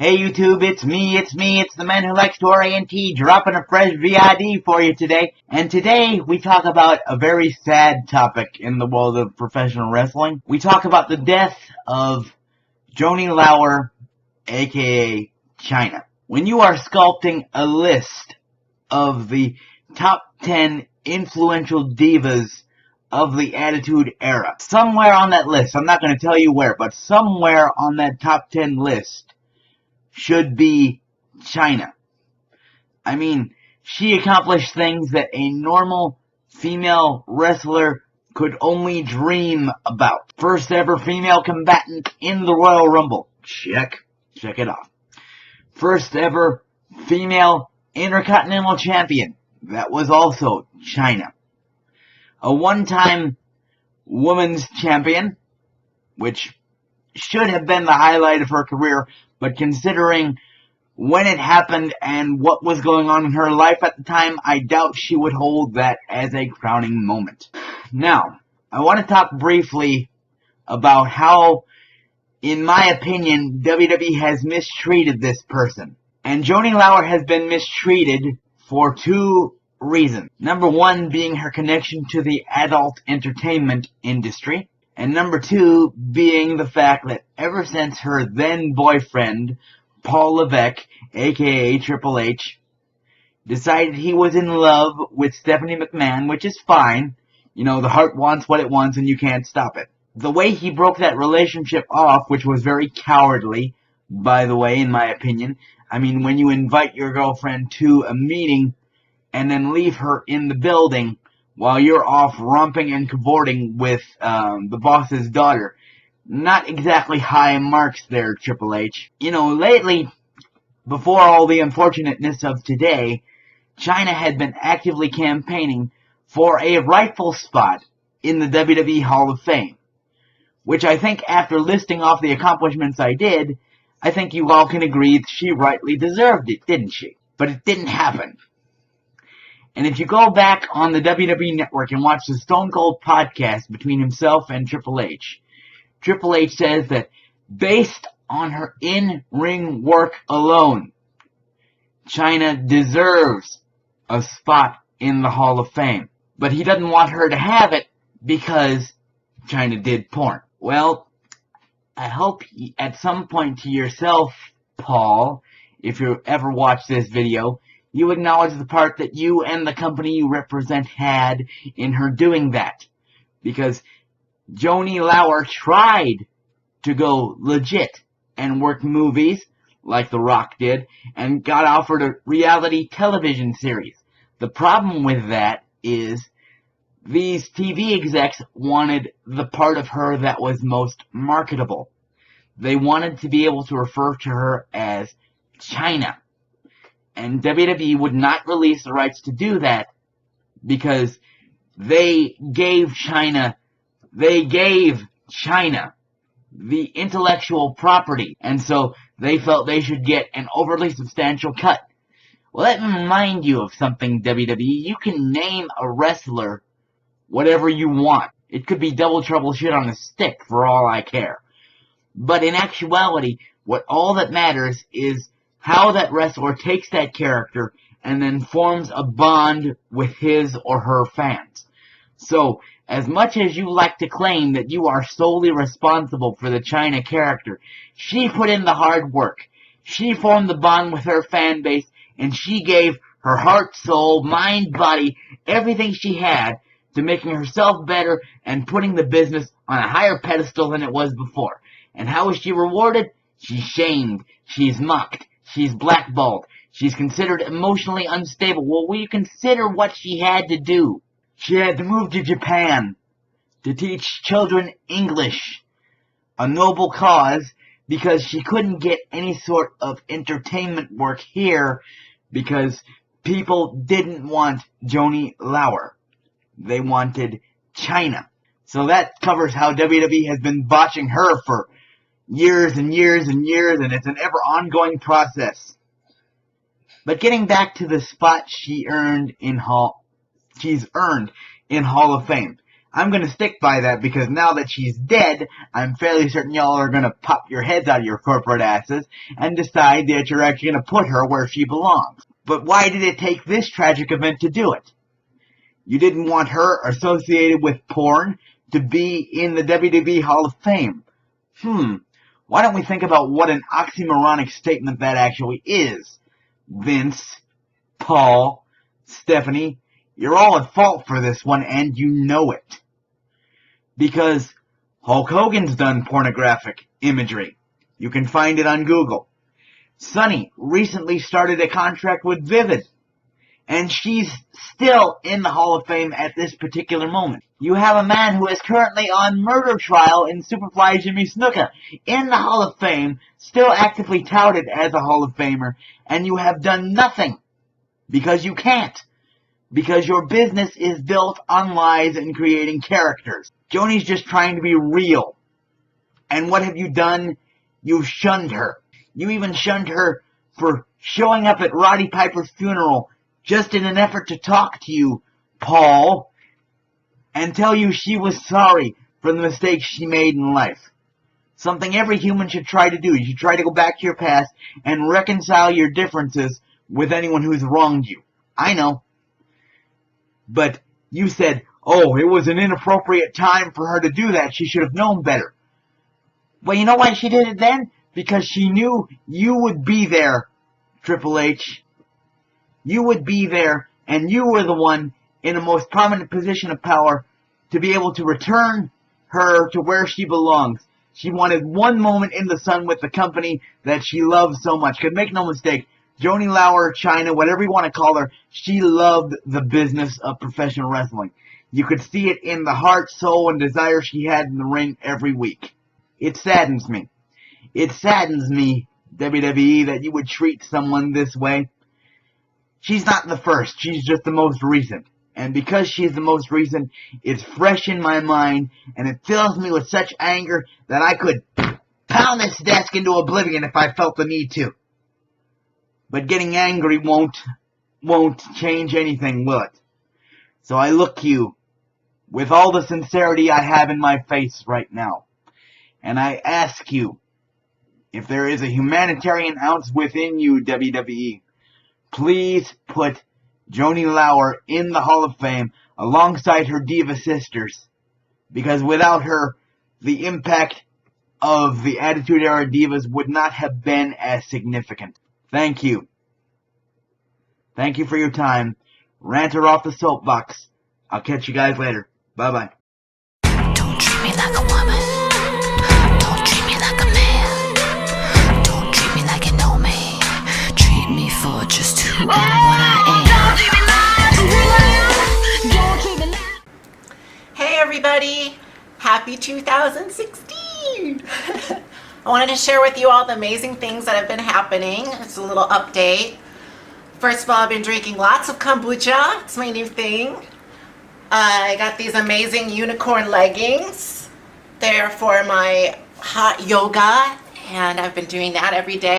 Hey YouTube, it's me, it's the man who likes to orient, dropping a fresh VID for you today. And today we talk about a very sad topic in the world of professional wrestling. We talk about the death of Joanie Laurer, aka Chyna. When you are sculpting a list of the top 10 influential divas of the Attitude Era, somewhere on that list, I'm not going to tell you where, but somewhere on that top 10 list should be Chyna. I mean, she accomplished things that a normal female wrestler could only dream about. First ever female combatant in the Royal Rumble. Check it off. First ever female Intercontinental Champion. That was also Chyna. A one-time women's champion, which should have been the highlight of her career, but considering when it happened and what was going on in her life at the time, I doubt she would hold that as a crowning moment. Now, I want to talk briefly about how, in my opinion, WWE has mistreated this person. And Joanie Laurer has been mistreated for two reasons. Number one being her connection to the adult entertainment industry. And number two being the fact that ever since her then boyfriend, Paul Levesque, aka Triple H, decided he was in love with Stephanie McMahon, which is fine. You know, the heart wants what it wants and you can't stop it. The way he broke that relationship off, which was very cowardly, by the way, in my opinion. I mean, when you invite your girlfriend to a meeting and then leave her in the building while you're off romping and cavorting with the boss's daughter. Not exactly high marks there, Triple H. You know, lately, before all the unfortunateness of today, Chyna had been actively campaigning for a rightful spot in the WWE Hall of Fame. Which I think, after listing off the accomplishments I did, I think you all can agree that she rightly deserved it, didn't she? But it didn't happen. And if you go back on the WWE Network and watch the Stone Cold podcast between himself and Triple H says that based on her in-ring work alone, Chyna deserves a spot in the Hall of Fame. But he doesn't want her to have it because Chyna did porn. Well, I hope at some point to yourself, Paul, if you ever watch this video, you acknowledge the part that you and the company you represent had in her doing that. Because Joanie Laurer tried to go legit and work movies, like The Rock did, and got offered a reality television series. The problem with that is these TV execs wanted the part of her that was most marketable. They wanted to be able to refer to her as Chyna. And WWE would not release the rights to do that because they gave Chyna the intellectual property. And so they felt they should get an overly substantial cut. Well, let me remind you of something, WWE. You can name a wrestler whatever you want. It could be double trouble shit on a stick for all I care. But in actuality, what all that matters is how that wrestler takes that character and then forms a bond with his or her fans. So, as much as you like to claim that you are solely responsible for the Chyna character, she put in the hard work. She formed the bond with her fan base, and she gave her heart, soul, mind, body, everything she had to making herself better and putting the business on a higher pedestal than it was before. And how is she rewarded? She's shamed. She's mocked. She's blackballed. She's considered emotionally unstable. Well, will you consider what she had to do? She had to move to Japan to teach children English, a noble cause, because she couldn't get any sort of entertainment work here because people didn't want Joanie Laurer. They wanted Chyna. So that covers how WWE has been botching her for years and years and years, and it's an ever ongoing process. But getting back to the spot she's earned in Hall of Fame. I'm gonna stick by that because now that she's dead, I'm fairly certain y'all are gonna pop your heads out of your corporate asses and decide that you're actually gonna put her where she belongs. But why did it take this tragic event to do it? You didn't want her associated with porn to be in the WWE Hall of Fame. Why don't we think about what an oxymoronic statement that actually is? Vince, Paul, Stephanie, you're all at fault for this one, and you know it. Because Hulk Hogan's done pornographic imagery. You can find it on Google. Sunny recently started a contract with Vivid, and she's still in the Hall of Fame at this particular moment. You have a man who is currently on murder trial in Superfly Jimmy Snuka, in the Hall of Fame, still actively touted as a Hall of Famer, and you have done nothing because you can't. Because your business is built on lies and creating characters. Joanie's just trying to be real. And what have you done? You've shunned her. You even shunned her for showing up at Roddy Piper's funeral just in an effort to talk to you, Paul, and tell you she was sorry for the mistakes she made in life. Something every human should try to do. You should try to go back to your past and reconcile your differences with anyone who's wronged you. I know. But you said, oh, it was an inappropriate time for her to do that. She should have known better. Well, you know why she did it then? Because she knew you would be there, Triple H. You would be there, and you were the one in the most prominent position of power to be able to return her to where she belongs. She wanted one moment in the sun with the company that she loved so much. Because make no mistake, Joanie Laurer, Chyna, whatever you want to call her, she loved the business of professional wrestling. You could see it in the heart, soul, and desire she had in the ring every week. It saddens me. It saddens me, WWE, that you would treat someone this way. She's not the first. She's just the most recent. And because she's the most recent, it's fresh in my mind, and it fills me with such anger that I could pound this desk into oblivion if I felt the need to. But getting angry won't change anything, will it? So I look to you with all the sincerity I have in my face right now. And I ask you, if there is a humanitarian ounce within you, WWE, please put Joanie Laurer in the Hall of Fame alongside her diva sisters. Because without her, the impact of the Attitude Era Divas would not have been as significant. Thank you. Thank you for your time. Ranter off the soapbox. I'll catch you guys later. Bye-bye. Don't treat me like a woman. Don't treat me like a man. Don't treat me like you know me. Treat me for just who and what I am. Hey everybody! Happy 2016! I wanted to share with you all the amazing things that have been happening. It's a little update. First of all, I've been drinking lots of kombucha. It's my new thing. I got these amazing unicorn leggings. They're for my hot yoga, and I've been doing that every day.